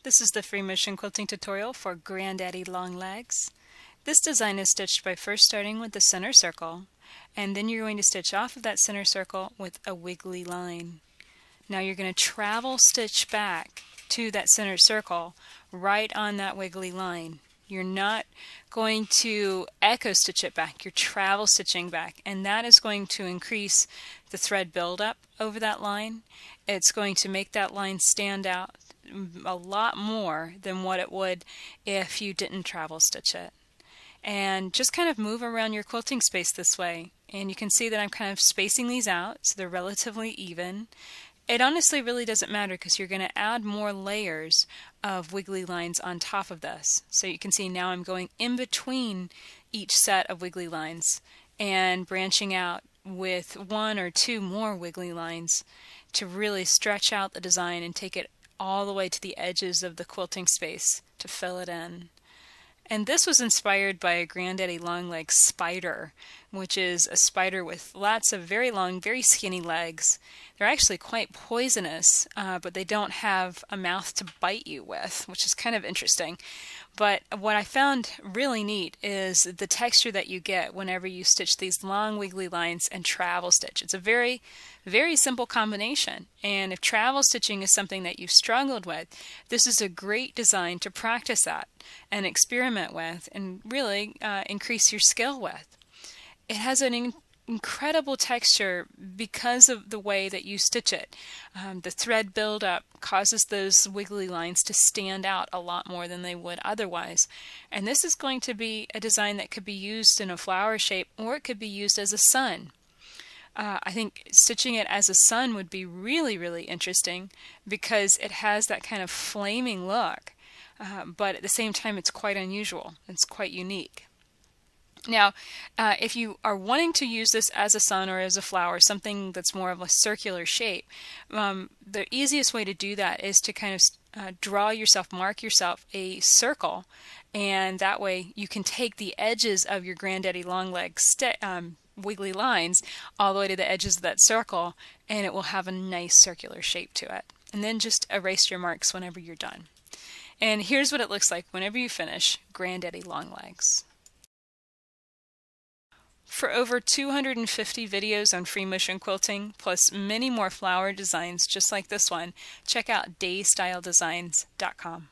This is the free motion quilting tutorial for Granddaddy Longlegs. This design is stitched by first starting with the center circle, and then you're going to stitch off of that center circle with a wiggly line. Now you're going to travel stitch back to that center circle right on that wiggly line. You're not going to echo stitch it back, you're travel stitching back, and that is going to increase the thread buildup over that line. It's going to make that line stand out a lot more than what it would if you didn't travel stitch it. And just kind of move around your quilting space this way, and you can see that I'm kind of spacing these out so they're relatively even. It honestly really doesn't matter because you're going to add more layers of wiggly lines on top of this. So you can see now I'm going in between each set of wiggly lines and branching out with one or two more wiggly lines to really stretch out the design and take it all the way to the edges of the quilting space to fill it in. And this was inspired by a Granddaddy Longlegs spider, which is a spider with lots of very long, very skinny legs. They're actually quite poisonous, but they don't have a mouth to bite you with, which is kind of interesting. But what I found really neat is the texture that you get whenever you stitch these long wiggly lines and travel stitch. It's a very, very simple combination. And if travel stitching is something that you've struggled with, this is a great design to practice that and experiment with and really increase your skill with. It has an incredible texture because of the way that you stitch it. The thread buildup causes those wiggly lines to stand out a lot more than they would otherwise. And this is going to be a design that could be used in a flower shape, or it could be used as a sun. I think stitching it as a sun would be really, really interesting because it has that kind of flaming look, but at the same time it's quite unusual. It's quite unique. Now, if you are wanting to use this as a sun or as a flower, something that's more of a circular shape, the easiest way to do that is to kind of mark yourself a circle, and that way you can take the edges of your Granddaddy Longlegs wiggly lines all the way to the edges of that circle, and it will have a nice circular shape to it. And then just erase your marks whenever you're done. And here's what it looks like whenever you finish Granddaddy Longlegs. For over 250 videos on free motion quilting, plus many more flower designs just like this one, check out daystyledesigns.com.